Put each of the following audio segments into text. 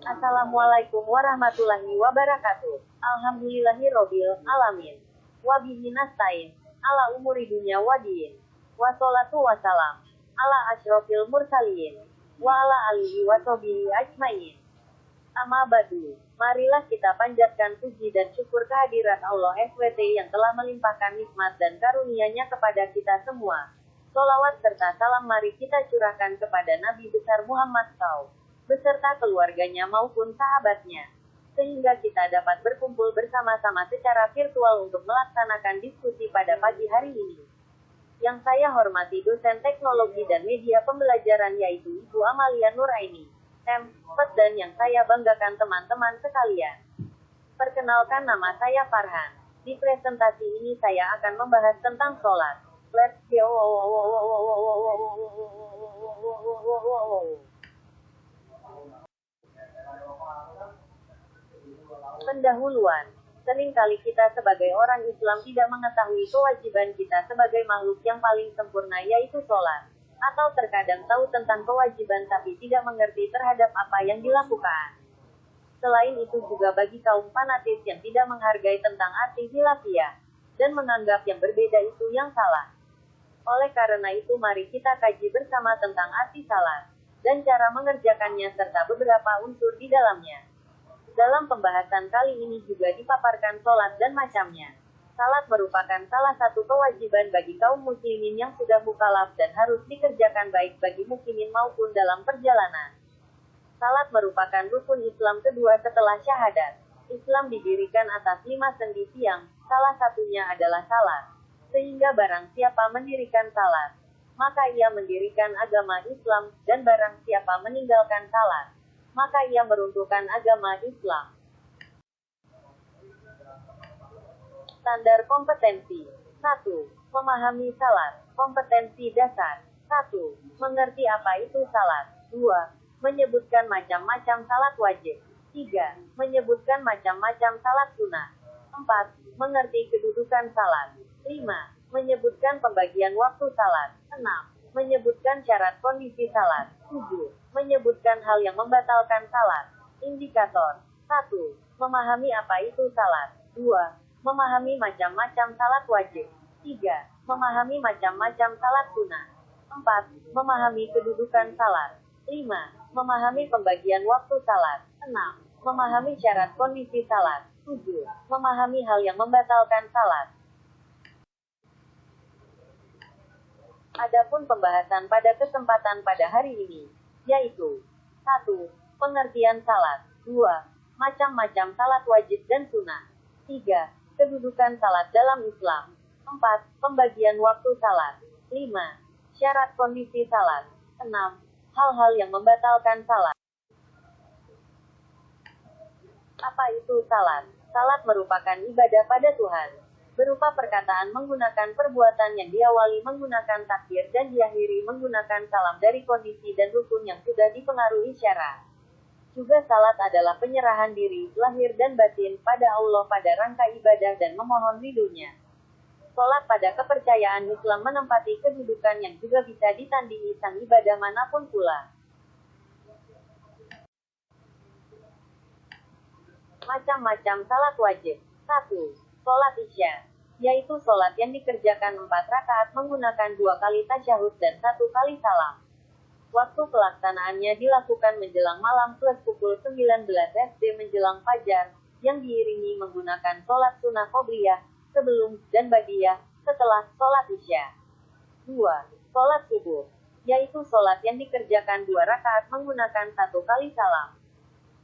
Assalamualaikum warahmatullahi wabarakatuh. Alhamdulillahirobbil alamin. Wabihi nasta'in. Ala umuri dunya wadin. Wassalatu wassalam. Ala asyrofil mursalin. Wa ala alihi wassobihi ajmain. Amma ba'du. Marilah kita panjatkan puji dan syukur kehadirat Allah SWT yang telah melimpahkan nikmat dan karunia-Nya kepada kita semua. Sholawat serta salam mari kita curahkan kepada Nabi besar Muhammad SAW beserta keluarganya maupun sahabatnya, sehingga kita dapat berkumpul bersama-sama secara virtual untuk melaksanakan diskusi pada pagi hari ini. Yang saya hormati dosen teknologi dan media pembelajaran yaitu Ibu Amalia Nuraini, M.Ped, dan yang saya banggakan teman-teman sekalian. Perkenalkan, nama saya Farhan. Di presentasi ini saya akan membahas tentang sholat. Let's go! Pendahuluan. Seringkali kita sebagai orang Islam tidak mengetahui kewajiban kita sebagai makhluk yang paling sempurna yaitu sholat. Atau terkadang tahu tentang kewajiban tapi tidak mengerti terhadap apa yang dilakukan. Selain itu juga bagi kaum fanatis yang tidak menghargai tentang arti khilafiyah dan menganggap yang berbeda itu yang salah. Oleh karena itu mari kita kaji bersama tentang arti salat dan cara mengerjakannya serta beberapa unsur di dalamnya. Dalam pembahasan kali ini juga dipaparkan sholat dan macamnya. Salat merupakan salah satu kewajiban bagi kaum muslimin yang sudah mukallaf dan harus dikerjakan baik bagi mukminin maupun dalam perjalanan. Salat merupakan rukun Islam kedua setelah syahadat. Islam didirikan atas 5 sendi tiang, salah satunya adalah salat. Sehingga barang siapa mendirikan salat, maka ia mendirikan agama Islam, dan barang siapa meninggalkan salat, maka ia meruntuhkan agama Islam. Standar kompetensi. 1. Memahami salat. Kompetensi dasar. 1. Mengerti apa itu salat. 2. Menyebutkan macam-macam salat wajib. 3. Menyebutkan macam-macam salat sunnah. 4. Mengerti kedudukan salat. 5. Menyebutkan pembagian waktu salat. 6. Menyebutkan syarat kondisi salat. 7. Menyebutkan hal yang membatalkan salat. Indikator. 1. Memahami apa itu salat. 2. Memahami macam-macam salat wajib. 3. Memahami macam-macam salat sunnah. 4. Memahami kedudukan salat. 5. Memahami pembagian waktu salat. 6. Memahami syarat kondisi salat. 7. Memahami hal yang membatalkan salat. Adapun pembahasan pada kesempatan pada hari ini, yaitu 1. Pengertian salat. 2. Macam-macam salat wajib dan sunnah. 3. Kedudukan salat dalam Islam. 4. Pembagian waktu salat. 5. Syarat kondisi salat. 6. Hal-hal yang membatalkan salat. Apa itu salat? Salat merupakan ibadah pada Tuhan, berupa perkataan menggunakan perbuatan yang diawali menggunakan takbir dan diakhiri menggunakan salam dari kondisi dan rukun yang sudah dipengaruhi syarat. Juga salat adalah penyerahan diri, lahir dan batin, pada Allah pada rangka ibadah dan memohon ridhonya. Salat pada kepercayaan Islam menempati kedudukan yang juga bisa ditandingi sang ibadah manapun pula. Macam-macam salat wajib. 1. Sholat Isya, yaitu sholat yang dikerjakan 4 rakaat menggunakan 2 kali tasyahud dan 1 kali salam. Waktu pelaksanaannya dilakukan menjelang malam plus pukul 19 SD menjelang fajar, yang diiringi menggunakan sholat sunnah qobliyah, sebelum, dan ba'diyah, setelah sholat Isya. 2. Sholat subuh, yaitu sholat yang dikerjakan 2 rakaat menggunakan 1 kali salam.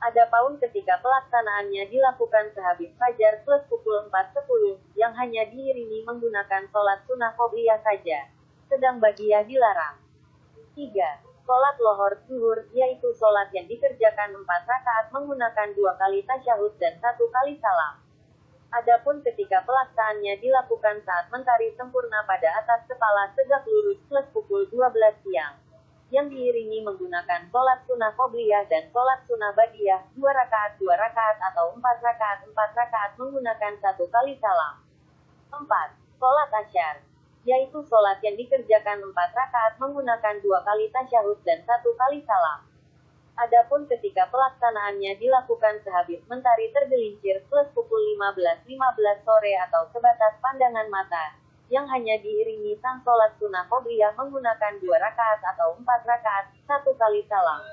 Adapun ketika pelaksanaannya dilakukan sehabis fajar plus pukul 4.10, yang hanya diiringi menggunakan sholat sunnah qobliyah saja, sedang ba'diyah dilarang. 3. Sholat lohor zuhur, yaitu sholat yang dikerjakan 4 rakaat menggunakan 2 kali tasyahud dan 1 kali salam. Adapun ketika pelaksanaannya dilakukan saat mentari sempurna pada atas kepala tegak lurus plus pukul 12 siang, yang diiringi menggunakan sholat sunnah qobliyah dan sholat sunnah ba'diyah, 2 rakaat atau 4 rakaat menggunakan 1 kali salam. 4. Sholat asyar, yaitu sholat yang dikerjakan 4 rakaat menggunakan 2 kali tasyahud dan 1 kali salam. Adapun ketika pelaksanaannya dilakukan sehabis mentari tergelincir plus pukul 15.15 sore atau sebatas pandangan mata, yang hanya diiringi sang sholat sunnah qobliyah menggunakan 2 rakaat atau 4 rakaat, 1 kali salam.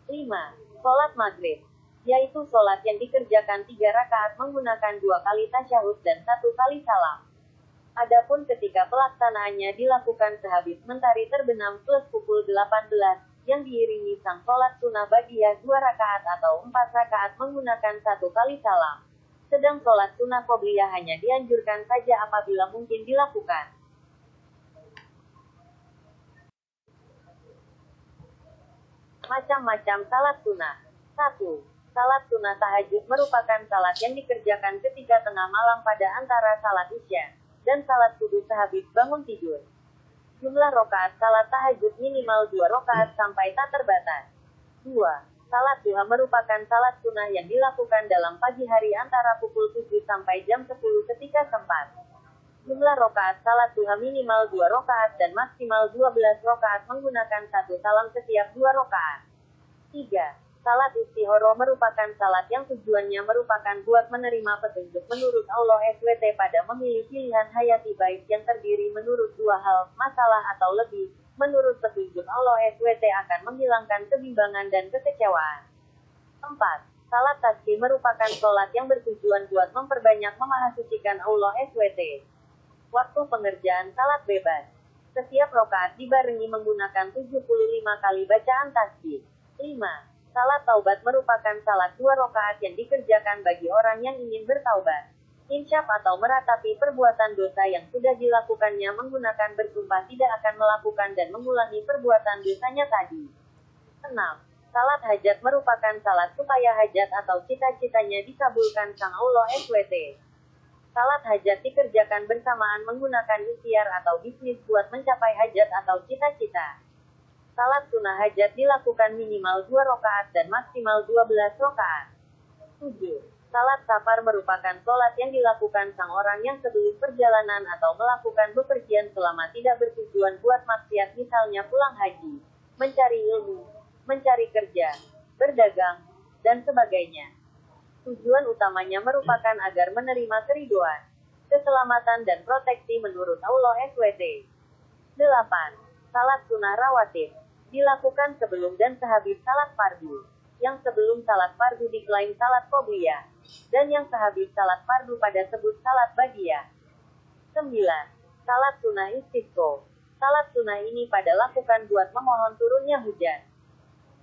5. Sholat maghrib, yaitu sholat yang dikerjakan 3 rakaat menggunakan 2 kali tasyahud dan 1 kali salam. Adapun ketika pelaksanaannya dilakukan sehabis mentari terbenam plus pukul 18, yang diiringi sang sholat sunnah ba'diyah 2 rakaat atau 4 rakaat menggunakan 1 kali salam. Sedang sholat sunnah qobliyah hanya dianjurkan saja apabila mungkin dilakukan. Macam-macam salat sunnah. 1. Salat sunnah tahajud merupakan salat yang dikerjakan ketika tengah malam pada antara salat isya dan salat subuh sehabis bangun tidur. Jumlah rokaat salat tahajud minimal 2 rokaat sampai tak terbatas. 2. Salat duha merupakan salat sunnah yang dilakukan dalam pagi hari antara pukul 7 sampai jam 10 ketika sempat. Jumlah rokaat salat duha minimal 2 rokaat dan maksimal 12 rokaat menggunakan 1 salam setiap 2 rokaat. 3. Salat istihoroh merupakan salat yang tujuannya merupakan buat menerima petunjuk menurut Allah SWT pada memilih pilihan hayati baik yang terdiri menurut 2 hal, masalah atau lebih. Menurut petunjuk Allah SWT akan menghilangkan kebimbangan dan kekecewaan. 4. Salat tasbih merupakan salat yang bertujuan buat memperbanyak memahasucikan Allah SWT. Waktu pengerjaan salat bebas. Setiap rokaat dibarengi menggunakan 75 kali bacaan tasbih. 5. Salat taubat merupakan salat 2 rokaat yang dikerjakan bagi orang yang ingin bertaubat. Insyaf atau meratapi perbuatan dosa yang sudah dilakukannya menggunakan bersumpah tidak akan melakukan dan mengulangi perbuatan dosanya tadi. 6. Salat hajat merupakan salat supaya hajat atau cita-citanya dikabulkan sang Allah SWT. Salat hajat dikerjakan bersamaan menggunakan ikhtiar atau bisnis buat mencapai hajat atau cita-cita. Salat sunnah hajat dilakukan minimal 2 rokaat dan maksimal 12 rokaat. 7. Salat safar merupakan salat yang dilakukan sang orang yang sebelum perjalanan atau melakukan bepergian selama tidak bertujuan buat maksiat misalnya pulang haji, mencari ilmu, mencari kerja, berdagang, dan sebagainya. Tujuan utamanya merupakan agar menerima keridhaan, keselamatan dan proteksi menurut Allah SWT. 8. Salat sunnah rawatib dilakukan sebelum dan sehabis salat fardu. Yang sebelum salat fardu diklaim salat qobliyah, dan yang sehabis salat fardu pada sebut salat ba'diyah. 9. Salat sunnah istisqa. Salat sunnah ini pada lakukan buat memohon turunnya hujan.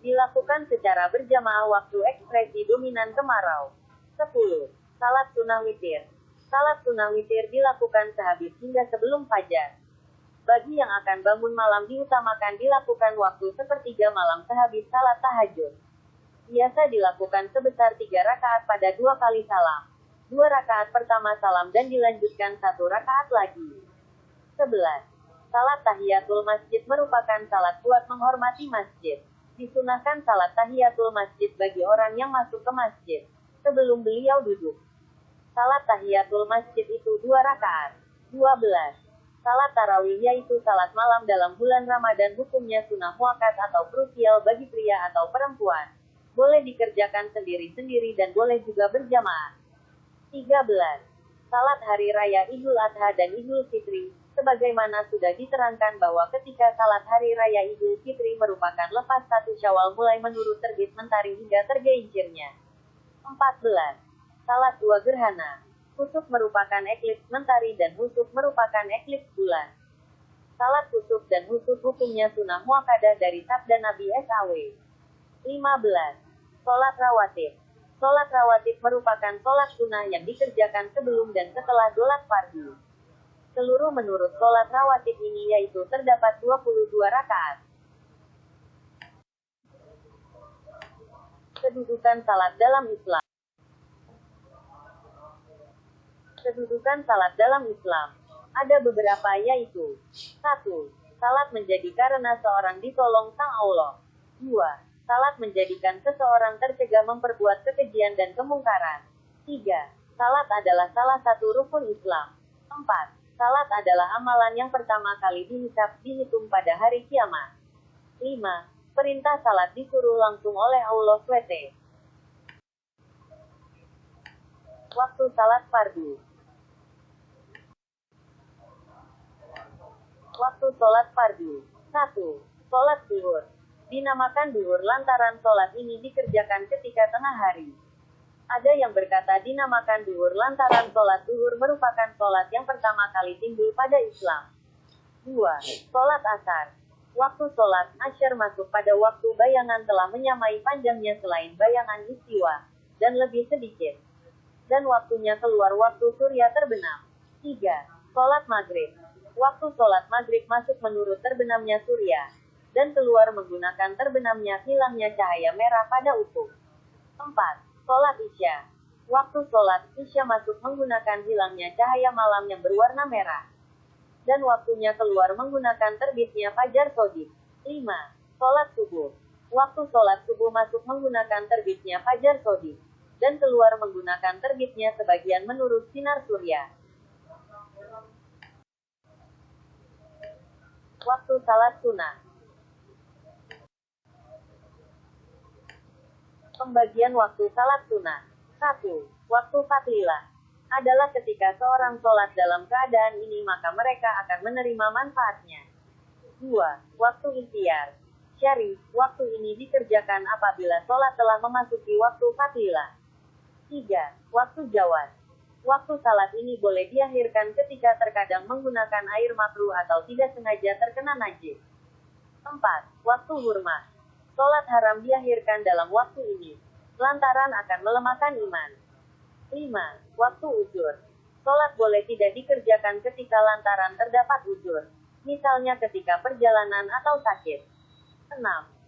Dilakukan secara berjamaah waktu ekspresi dominan kemarau. 10. Salat sunnah witir. Salat sunnah witir dilakukan sehabis hingga sebelum fajar. Bagi yang akan bangun malam diutamakan dilakukan waktu sepertiga malam sehabis salat tahajud. Biasa dilakukan sebesar 3 rakaat pada 2 kali salam. 2 rakaat pertama salam dan dilanjutkan 1 rakaat lagi. 11. Salat tahiyatul masjid merupakan salat buat menghormati masjid. Disunahkan salat tahiyatul masjid bagi orang yang masuk ke masjid sebelum beliau duduk. Salat tahiyatul masjid itu 2 rakaat. 12. Salat tarawih yaitu salat malam dalam bulan Ramadan hukumnya sunnah muakkad atau krusial bagi pria atau perempuan. Boleh dikerjakan sendiri-sendiri dan boleh juga berjamaah. 13. Salat hari raya Idul Adha dan Idul Fitri, sebagaimana sudah diterangkan bahwa ketika salat hari raya Idul Fitri merupakan lepas 1 Syawal mulai menurut terbit mentari hingga tergelincirnya. 14. Salat 2 gerhana. Khusuf merupakan eklips mentari dan husuf merupakan eklips bulan. Salat khusuf dan husuf hukumnya sunnah muakkadah dari sabda Nabi SAW. 15. Salat rawatib. Salat rawatib merupakan salat sunnah yang dikerjakan sebelum dan setelah salat fardu. Seluruh menurut salat rawatib ini yaitu terdapat 22 rakaat. Kedudukan salat dalam Islam. Kedudukan salat dalam Islam. Ada beberapa yaitu 1. Salat menjadi karena seorang ditolong sang Allah. 2. Salat menjadikan seseorang tercegah memperbuat kekejian dan kemungkaran. 3. Salat adalah salah satu rukun Islam. 4. Salat adalah amalan yang pertama kali dihitung pada hari kiamat. 5. Perintah salat disuruh langsung oleh Allah SWT. Waktu salat fardu. Waktu sholat fardu. 1. Sholat zuhur. Dinamakan zuhur lantaran sholat ini dikerjakan ketika tengah hari. Ada yang berkata dinamakan zuhur lantaran sholat zuhur merupakan sholat yang pertama kali timbul pada Islam. 2. Sholat asar. Waktu sholat asyar masuk pada waktu bayangan telah menyamai panjangnya selain bayangan istiwa, dan lebih sedikit. Dan waktunya keluar waktu surya terbenam. 3. Sholat maghrib. Waktu sholat maghrib masuk menurut terbenamnya surya, dan keluar menggunakan terbenamnya hilangnya cahaya merah pada ufuk. 4. Sholat isya. Waktu sholat isya masuk menggunakan hilangnya cahaya malam yang berwarna merah, dan waktunya keluar menggunakan terbitnya fajar shodiq. 5. Sholat subuh. Waktu sholat subuh masuk menggunakan terbitnya fajar shodiq, dan keluar menggunakan terbitnya sebagian menurut sinar surya. Waktu salat sunnah. Pembagian waktu salat sunnah. 1. Waktu fadilah. Adalah ketika seorang sholat dalam keadaan ini maka mereka akan menerima manfaatnya. 2. Waktu ikhtiar. Syari. Waktu ini dikerjakan apabila sholat telah memasuki waktu fadilah. 3. Waktu jawaz. Waktu salat ini boleh diakhirkan ketika terkadang menggunakan air makruh atau tidak sengaja terkena najis. 4. Waktu hurmah. Sholat haram diakhirkan dalam waktu ini, lantaran akan melemahkan iman. 5. Waktu uzur. Sholat boleh tidak dikerjakan ketika lantaran terdapat uzur, misalnya ketika perjalanan atau sakit. 6.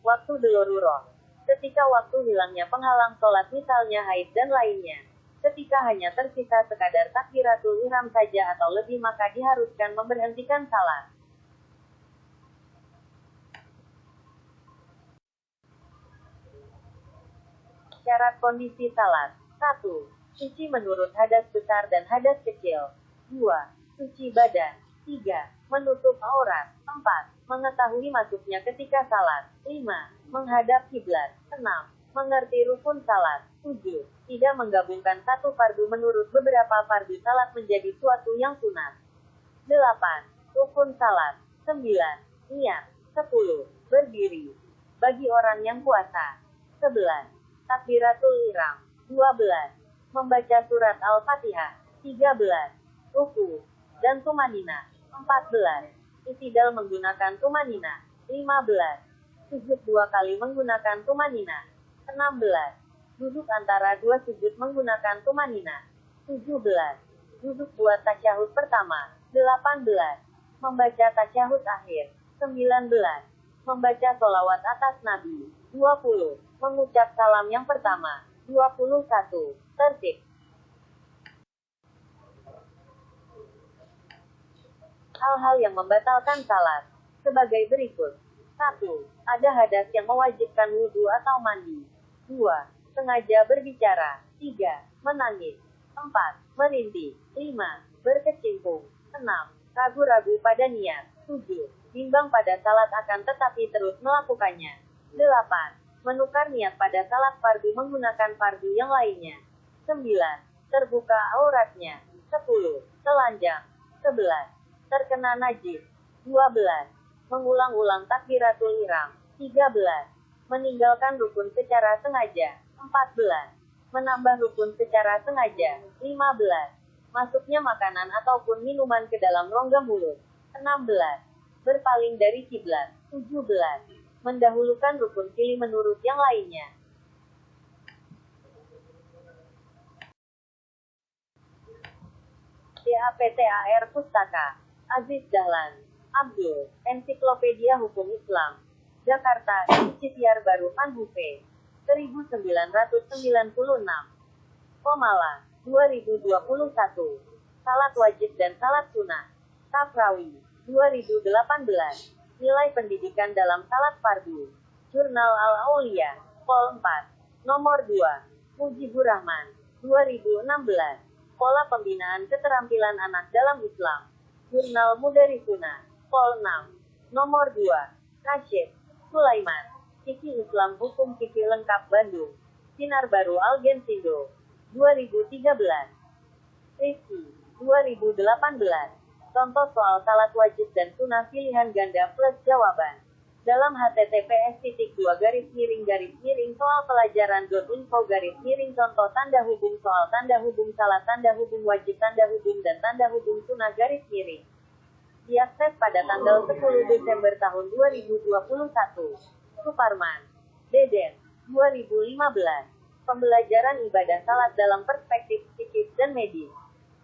Waktu darurat. Ketika waktu hilangnya penghalang sholat misalnya haid dan lainnya. Ketika hanya tersisa sekadar takbiratul ihram saja atau lebih maka diharuskan memberhentikan salat. Syarat kondisi salat. 1. Suci menurut hadas besar dan hadas kecil. 2. Suci badan. 3. Menutup aurat. 4. Mengetahui masuknya ketika salat. 5. Menghadap kiblat. 6. Mengerti rukun salat. 7. Tidak menggabungkan satu fardu menurut beberapa fardu salat menjadi suatu yang sunat. 8. Rukun salat. 9. Niat. 10. Berdiri. Bagi orang yang puasa. 11. Takbiratul ihram. 12. Membaca surat Al-Fatihah. 13. Ruku dan tumanina. 14. I'tidal menggunakan tumanina. 15. Sujud 2 kali menggunakan tumanina. 16. Duduk antara 2 sujud menggunakan tumanina. 17. Duduk buat tasyahud pertama. 18. Membaca tasyahud akhir. 19. Membaca sholawat atas Nabi. 20. Mengucap salam yang pertama. 21. Tertib. Hal-hal yang membatalkan salat. Sebagai berikut. 1. Ada hadas yang mewajibkan wudhu atau mandi. 2. Sengaja berbicara. 3. Menangis. 4. Merintih. 5. Berkecimpung. 6. Ragu-ragu pada niat. 7. Bimbang pada salat akan tetapi terus melakukannya. 8. Menukar niat pada salat fardu menggunakan fardu yang lainnya. 9. Terbuka auratnya. 10. Telanjang. 11. Terkena najis. 12. Mengulang-ulang takbiratul ihram. 13. Meninggalkan rukun secara sengaja. 14. Menambah rukun secara sengaja. 15. Masuknya makanan ataupun minuman ke dalam rongga mulut. 16. Berpaling dari kiblat. 17. Mendahulukan rukun pilih menurut yang lainnya. DAPTAR Pustaka. Aziz Dahlan. Abdul. Ensiklopedia Hukum Islam. Jakarta. Citiar Baru Panhufe. 1996. Komala. 2021. Salat wajib dan salat sunnah. Safrawi. 2018. Nilai pendidikan dalam salat fardu. Jurnal Al-Aulia. Vol 4. Nomor 2. Mujibur Rahman. 2016. Pola Pembinaan Keterampilan Anak dalam Islam. Jurnal Mudarisuna. Vol 6. Nomor 2. Rashid Sulaiman. Fikih Islam Hukum Fikih Lengkap Bandung. Sinar Baru Algensindo. 2013. Rifki. 2018. Contoh soal salat wajib dan sunnah pilihan ganda plus jawaban. Dalam https://soal pelajaran.info/contoh tanda hubung soal tanda hubung salat tanda hubung wajib tanda hubung dan tanda hubung sunnah _. Diakses pada tanggal 10 Desember tahun 2021. Suparman. Deden. 2015. Pembelajaran ibadah salat dalam perspektif psikis dan medis.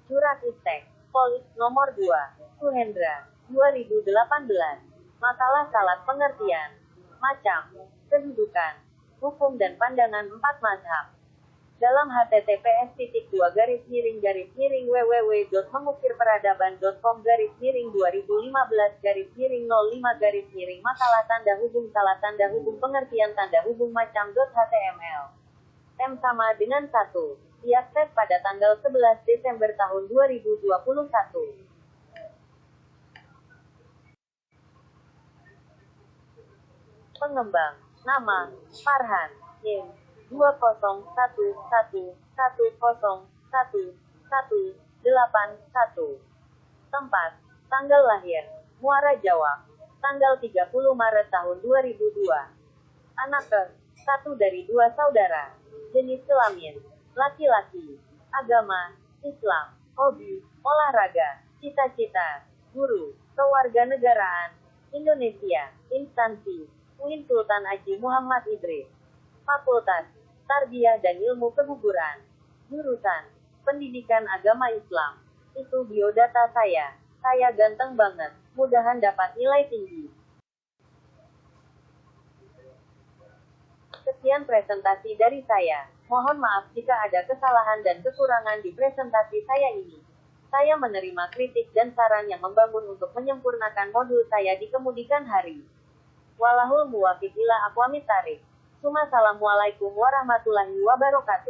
Surat Istek. Polis nomor 2. Suhendra. 2018. Makalah salat pengertian. Macam. Kedudukan. Hukum dan pandangan 4 mazhab. Dalam https://www.mengukirperadaban.com/2015/05 makalah tanda hubung salat tanda hubung pengertian tanda hubung macam.html. M sama dengan 1. Diakses pada tanggal 11 Desember tahun 2021. Pengembang. Nama. Farhan. NIM. 20111011181. Tempat. Tanggal lahir. Muara Jawa. Tanggal 30 Maret tahun 2002. Anak ke. 1 dari 2 saudara. Jenis kelamin. Laki-laki. Agama. Islam. Hobi. Olahraga. Cita-cita. Guru. Kewarganegaraan. Indonesia. Instansi. UIN Sultan Haji Muhammad Idris. Fakultas. Tarbiyah dan Ilmu Keguguran. Jurusan. Pendidikan Agama Islam. Itu biodata saya. Saya ganteng banget. Mudahan dapat nilai tinggi. Sekian presentasi dari saya. Mohon maaf jika ada kesalahan dan kekurangan di presentasi saya ini. Saya menerima kritik dan saran yang membangun untuk menyempurnakan modul saya di kemudian hari. Walahul muwafiq ila aqwamit thariq. Assalamualaikum warahmatullahi wabarakatuh.